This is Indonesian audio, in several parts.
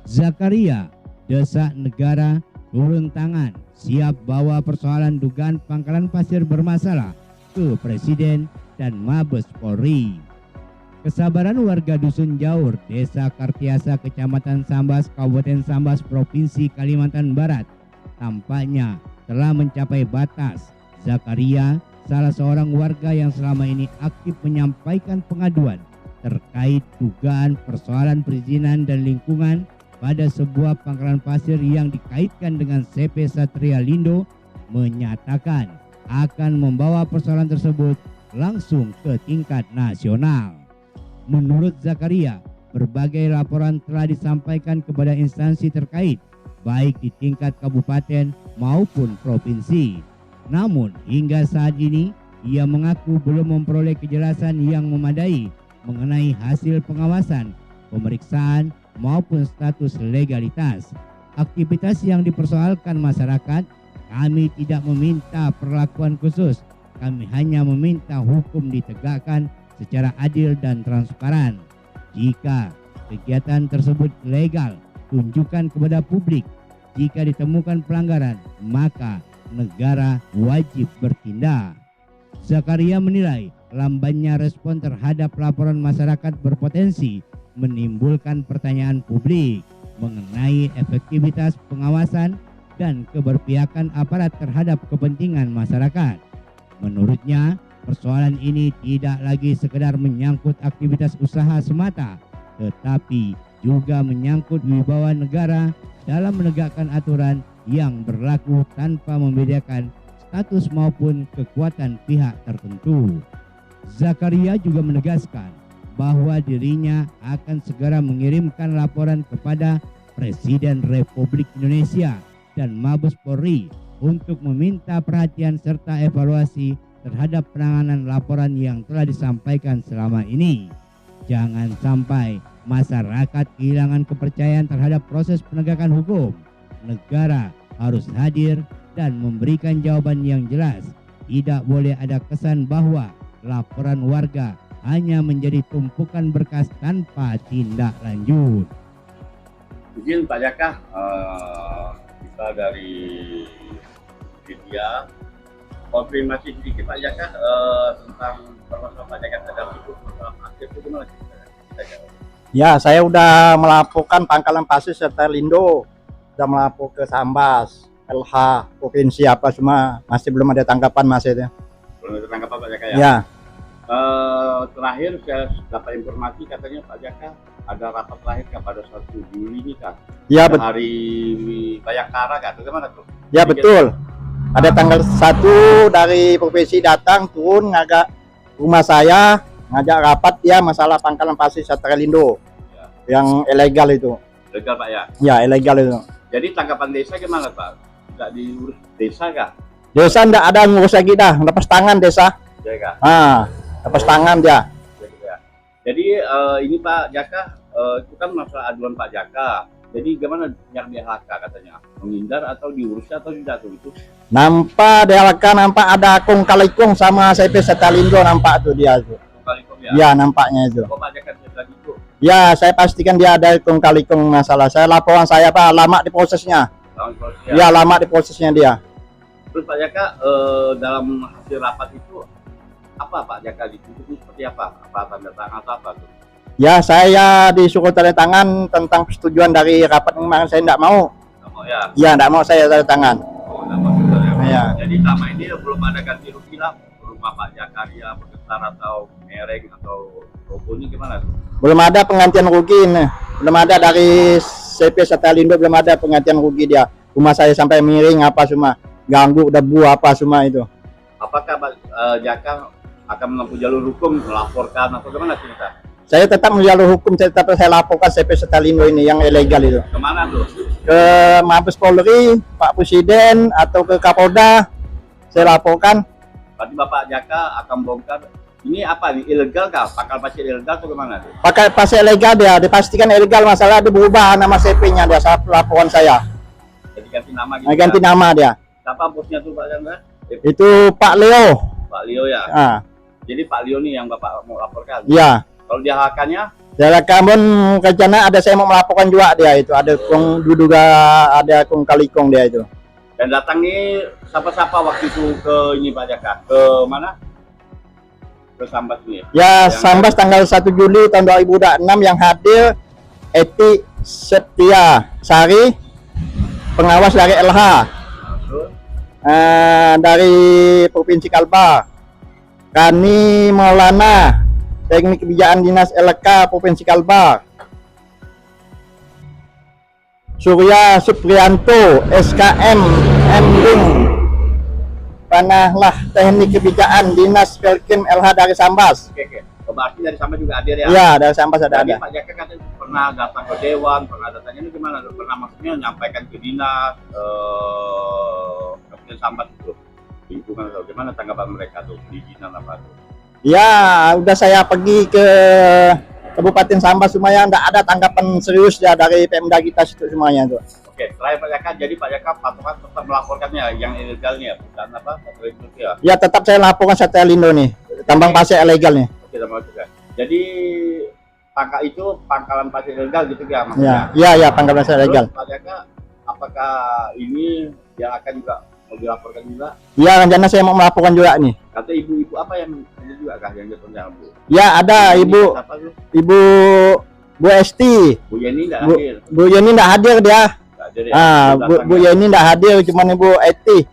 Zakaria desak negara turun tangan, siap bawa persoalan dugaan pangkalan pasir bermasalah ke Presiden dan Mabes Polri. Kesabaran warga Dusun Jaur, Desa Kartiasa, Kecamatan Sambas, Kabupaten Sambas, Provinsi Kalimantan Barat tampaknya telah mencapai batas. Zakaria, salah seorang warga yang selama ini aktif menyampaikan pengaduan terkait dugaan persoalan perizinan dan lingkungan pada sebuah pangkalan pasir yang dikaitkan dengan CP Satria Lindo, menyatakan akan membawa persoalan tersebut langsung ke tingkat nasional. Menurut Zakaria, berbagai laporan telah disampaikan kepada instansi terkait, baik di tingkat kabupaten maupun provinsi. Namun hingga saat ini ia mengaku belum memperoleh kejelasan yang memadai mengenai hasil pengawasan, pemeriksaan maupun status legalitas. Aktivitas yang dipersoalkan masyarakat, kami tidak meminta perlakuan khusus, kami hanya meminta hukum ditegakkan secara adil dan transparan. Jika kegiatan tersebut legal, tunjukkan kepada publik. Jika ditemukan pelanggaran, maka negara wajib bertindak. Zakaria menilai lambannya respon terhadap laporan masyarakat berpotensi menimbulkan pertanyaan publik mengenai efektivitas pengawasan dan keberpihakan aparat terhadap kepentingan masyarakat. Menurutnya, persoalan ini tidak lagi sekedar menyangkut aktivitas usaha semata, tetapi juga menyangkut wibawa negara dalam menegakkan aturan yang berlaku tanpa membedakan status maupun kekuatan pihak tertentu. Zakaria juga menegaskan bahwa dirinya akan segera mengirimkan laporan kepada Presiden Republik Indonesia dan Mabes Polri untuk meminta perhatian serta evaluasi terhadap penanganan laporan yang telah disampaikan selama ini. Jangan sampai masyarakat kehilangan kepercayaan terhadap proses penegakan hukum. Negara harus hadir dan memberikan jawaban yang jelas. Tidak boleh ada kesan bahwa laporan warga hanya menjadi tumpukan berkas tanpa tindak lanjut. Izin Pak Jaka, kita dari media konfirmasi sedikit Pak Jaka tentang permasalahan Pak Jaka terhadap itu masalah pasir itu gimana kita jawab? Ya, saya udah melaporkan pangkalan pasir serta Lindo, udah melapor ke Sambas, LH, provinsi apa semua, masih belum ada tanggapan masih itu. Belum ada tanggapan Pak Jaka ya? Ya. Terakhir saya dapat informasi katanya Pak Jaka ada rapat terakhir pada 1 Juli ini kan? Ya, hari Bayangkara kan? Bagaimana tuh? Ya betul. Ada tanggal 1 dari provinsi datang turun ngajak rumah saya, ngajak rapat ya masalah pangkalan pasir Satria Lindo ya, yang ilegal itu. Ilegal Pak ya? Ya ilegal itu. Jadi tanggapan desa gimana Pak? Nggak diurus desa kah? Desa nggak ada ngurus lagi dah, lepas tangan desa. Ya kah? Lepas tangan dia. Jadi ini Pak Jaka, itu kan masalah aduan Pak Jaka. Jadi gimana yang DHK katanya? Menghindar atau diurusnya atau tidak tuh itu? Nampak DHK, nampak ada kong kali kong sama CP Satria Lindo, nampak tuh dia tuh. Ya? Ya nampaknya itu. Kok Pak Jaka lagi itu? Ya saya pastikan dia ada kong kali kong masalah. Saya laporan saya Pak, lama di prosesnya. Ya lama di prosesnya dia. Terus Pak Jaka dalam hasil rapat itu apa Pak Jaka dituntut seperti apa? Apa tanda tangan atau apa tuh? Ya saya disuruh tanda tangan tentang persetujuan dari rapat kemarin, saya tidak mau. Nggak mau ya? Ya tidak mau saya tanda tangan. Oh, nggak mau ya. Ya. Jadi selama ini belum ada ganti rugi lah rumah Pak Jakaria bergetar atau merek atau logonya gimana tuh? Belum ada penggantian rugi nih. Belum ada dari CP Satria Lindo, belum ada penggantian rugi dia. Rumah saya sampai miring apa semua, ganggu debu apa semua itu. Apakah Pak Jaka akan menempuh jalur hukum melaporkan atau gimana cerita? Saya tetap menjalur hukum, tetap saya laporkan CP Satria Lindo ini yang ilegal itu. Kemana tuh? Ke Mabes Polri, Pak Presiden atau ke Kapolda, saya laporkan. Berarti Bapak Jaka akan bongkar. Ini apa nih, ilegal kah? Pangkal pasir ilegal atau gimana tuh? Pakai pasir ilegal dia, dipastikan ilegal, masalah dia berubah nama CP-nya dia, saat laporan saya. Jadi ganti nama gitu. Ganti nama dia. Siapa bosnya tuh Pak Chandra? Itu Pak Leo. Pak Leo ya. Ah. Jadi Pak Leo nih yang Bapak mau laporkan. Iya. Kalau DHK-nya Dalam kampung rencana ada saya mau melaporkan juga dia itu ada kong diduga ada kong kali kong dia itu. Dan datang nih siapa-siapa waktu itu ke ini Pak Jaka? Ke mana? Ke Sambas nih. Ya, Sambas tanggal 1 Juli tahun 2006 yang hadir Eti Setia Sari, pengawas dari LH. Dari Provinsi Kalbar. Kani Maulana, Teknik Kebijakan Dinas LK Provinsi Kalbar. Surya Suprianto, SKM Mding, Panahlah Teknik Kebijakan Dinas Pelkim LH dari Sambas. Oke. Berarti dari Sambas juga hadir ya? Iya, dari Sambas ada. Pak Jaka kan pernah datang ke Dewan, pernah datang ini gimana? Pernah maksudnya menyampaikan ke dinas, ke Sambas itu. Lingkungan atau gimana tanggapan mereka tuh di dinas apa tuh? Ya, udah saya pergi ke Kabupaten Sambas semuanya, enggak ada tanggapan serius ya dari Pemda kita situ semuanya tuh. Oke, terakhir Pak Jaka, jadi Pak Jaka patokan tetap melaporkannya yang ilegalnya, bukan apa? Ya. Ya, tetap saya laporkan Satellindo nih, tambang pasir ilegal nih. Kita mau juga. Jadi pangkal itu pangkalan pasir ilegal gitu ya maksudnya? Ya, pangkalan pasir ilegal. Pak Jaka, apakah ini yang akan juga mau dilaporkan juga? Ya, rencana saya mau melaporkan juga nih. Kata ibu-ibu apa yang ada juga kah yang ditonjol Bu? Ya, ada Ibu Esti. Bu Yeni enggak hadir. Bu Yeni enggak hadir dia. Hadir ya? Bu Yeni enggak hadir, cuman Ibu Eti.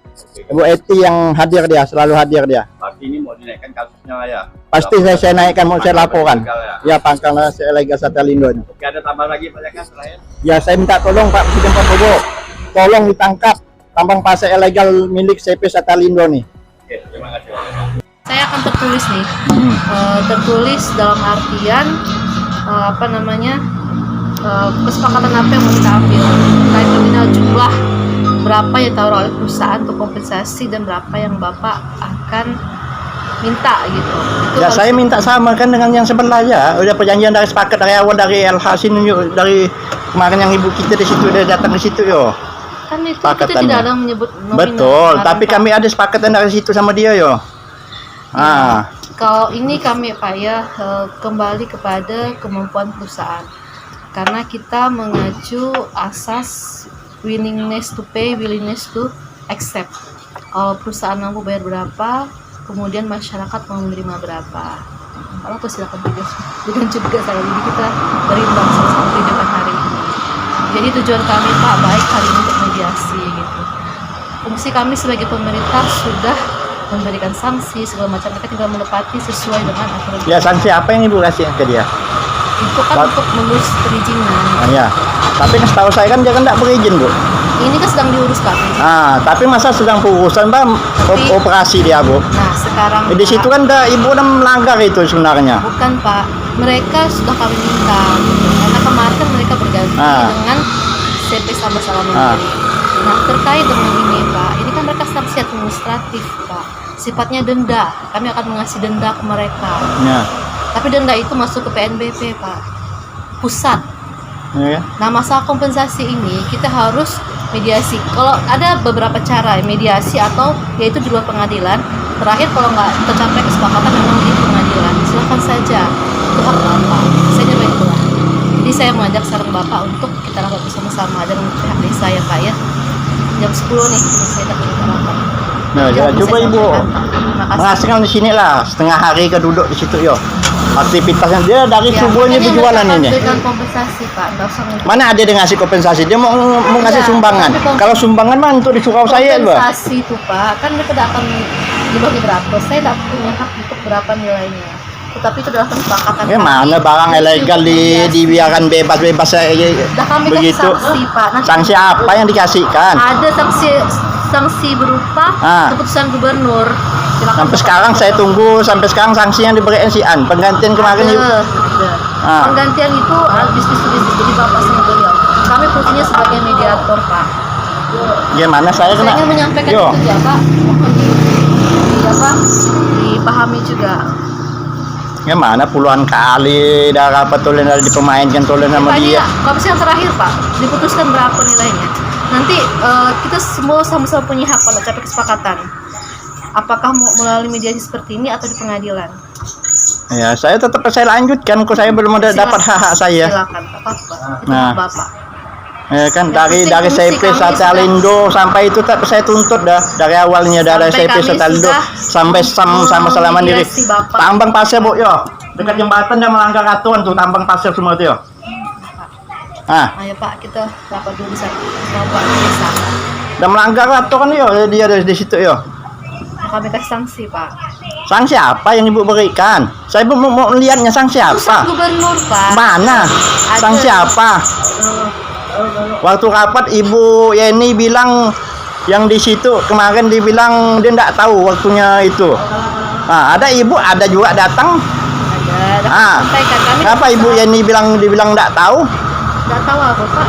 Ibu Eti yang hadir dia, selalu hadir dia. Pasti ini mau dinaikkan kasusnya lah ya? Pasti saya naikkan, mau saya laporkan. Ya. Ya, pangkalan pasir ilegal Satellindo. Oke, ada tambah lagi Pak Jaka terakhir? Ya, saya minta tolong Pak Presiden Prabowo, tolong ditangkap tambang pasir ilegal milik CP Satellindo nih. Oke, terima kasih Pak Jaka. Saya akan tertulis nih, tertulis dalam artian kesepakatan apa yang mau kita ambil, terkait nominal jumlah berapa yang ditaruh oleh perusahaan untuk kompensasi dan berapa yang Bapak akan minta gitu. Ya, saya minta sama kan dengan yang sebelah ya. Udah perjanjian dari sepakat dari awal dari LH sini dari kemarin yang ibu kita di situ udah datang di situ yo. Kan itu kita tidak ada menyebut nominal. Betul, tapi kami ada sepakatan dari situ sama dia yo. Kalau ini kami Pak ya kembali kepada kemampuan perusahaan, karena kita mengacu asas willingness to pay, willingness to accept. Kalau perusahaan mampu bayar berapa, kemudian masyarakat mau menerima berapa. Kalau aku silakan dengan juga saya jadi kita berimbang sama kehidupan hari ini. Jadi tujuan kami Pak baik hari ini untuk mediasi gitu. Fungsi kami sebagai pemerintah sudah memberikan sanksi segala macam, mereka tinggal menepati sesuai dengan aturan. Ya, sanksi apa yang ibu kasih ke dia? Itu kan untuk mengurus perizinan. Ya, tapi setahu saya kan dia kan tidak berizin Bu. Ini kan sedang diurus Pak. Tapi masa sedang pengurusan Pak, operasi dia Bu. Nah sekarang di situ kan ibu udah melanggar itu sebenarnya. Bukan Pak, mereka sudah kami minta karena kemarin kan mereka berganti dengan CP sama-sama menteri. Nah terkait dengan ini Pak, ini kan mereka sanksi administratif Pak, sifatnya denda. Kami akan mengasih denda ke mereka. Ya. Tapi denda itu masuk ke PNBP Pak, pusat. Ya. Nah masalah kompensasi ini kita harus mediasi. Kalau ada beberapa cara mediasi atau yaitu di luar pengadilan. Terakhir kalau nggak tercapai kesepakatan memang di pengadilan, silakan saja, itu hak Bapak. Saya nyoba itu lah. Jadi saya mengajak saran Bapak untuk kita rapat bersama-sama dengan pihak desa ya Pak ya. Jam 10 nih saya akan kita rapat. Nah, ya, coba Ibu menghasilkan di sini lah setengah hari keduduk di situ yo. Aktivitasnya dia dari subuhnya berjualan ini. Dengan kompensasi Pak, mana ada yang ngasih kompensasi? Dia mau ngasih sumbangan. Kalau sumbangan mah untuk di surau saya Pak. Kompensasi itu Pak, kan mereka tidak akan dibagi berapa. Saya tidak punya hak untuk berapa nilainya. Tetapi itu adalah kesepakatan. Mana barang ilegal dibiarkan bebas-bebas begitu. Sanksi Pak. Nanti sanksi apa yang dikasihkan? Ada sanksi berupa keputusan gubernur. Sampai sekarang saya tunggu, sampai sekarang sanksi yang diberikan si An. Penggantian kemarin itu. Penggantian itu bisnis jadi Bapak sama beliau. Kami fungsinya sebagai mediator Pak. Gimana saya kena? Saya menyampaikan itu ya Pak. Dipahami juga. Gimana puluhan kali darah petulin dari dipermainkan tulin sama dia. Kalau yang terakhir Pak, diputuskan berapa nilainya? Nanti kita semua sama-sama punya hak pada capai kesepakatan. Apakah mau melalui mediasi seperti ini atau di pengadilan? Ya, saya tetap saya lanjutkan, kok saya belum ada dapat hak-hak saya. Silakan, tak apa-apa. Itu Nah. hak Bapak. Ya kan Ya, dari fungsi CP kami Satalindo sampai itu tak saya tuntut dah dari awalnya dari Sampai CP kami Satalindo sudah sampai sama selama diri. memediasi Bapak. Tambang pasir Bu yo. Dekat jembatan dan melanggar aturan tuh tambang pasir semua itu yo. Ayo Pak, kita rapat dulu sama Bapak desa. Dan melanggar aturan yo dia dari di situ yo. Kami kasih sanksi Pak. Sanksi apa yang Ibu berikan? Saya belum mau lihatnya sanksi Pusat apa. gubernur Pak. Mana? Ada. Sanksi apa? Waktu rapat Ibu Yeni bilang yang di situ kemarin dibilang dia enggak tahu waktunya itu. Nah, ada Ibu ada juga datang. Ada. Sampaikan kami. Kenapa Ibu Yeni dibilang enggak tahu? Enggak tahu apa Pak.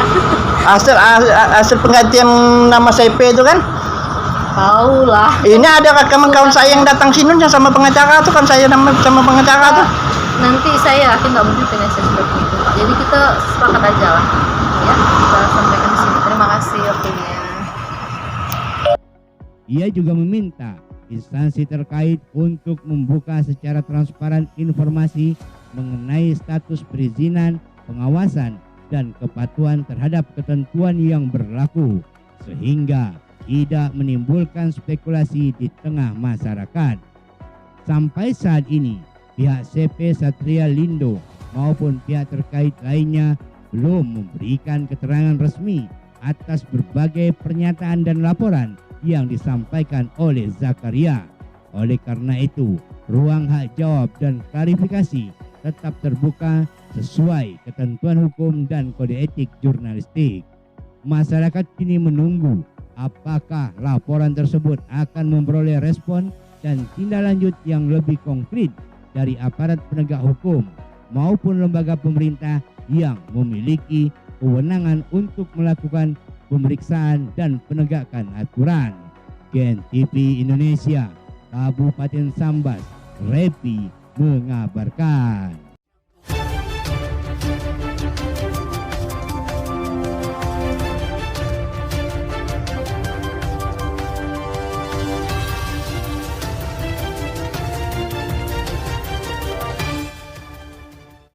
Hasil penggantian nama CP itu kan? Tahu lah. Ini ada kawan-kawan saya yang datang sini sama pengacara tuh kan saya sama pengacara tuh. Nanti saya yakin nggak mungkin PNS seperti itu Pak. Jadi kita sepakat aja lah. Ya, kita sampaikan di sini. Terima kasih waktunya. Ia juga meminta instansi terkait untuk membuka secara transparan informasi mengenai status perizinan, pengawasan, dan kepatuhan terhadap ketentuan yang berlaku sehingga tidak menimbulkan spekulasi di tengah masyarakat. Sampai saat ini, pihak CP Satria Lindo maupun pihak terkait lainnya belum memberikan keterangan resmi atas berbagai pernyataan dan laporan yang disampaikan oleh Zakaria. Oleh karena itu, ruang hak jawab dan klarifikasi tetap terbuka sesuai ketentuan hukum dan kode etik jurnalistik. Masyarakat kini menunggu apakah laporan tersebut akan memperoleh respon dan tindak lanjut yang lebih konkret dari aparat penegak hukum maupun lembaga pemerintah yang memiliki kewenangan untuk melakukan pemeriksaan dan penegakan aturan. Gen TV Indonesia, Kabupaten Sambas, Repi mengabarkan.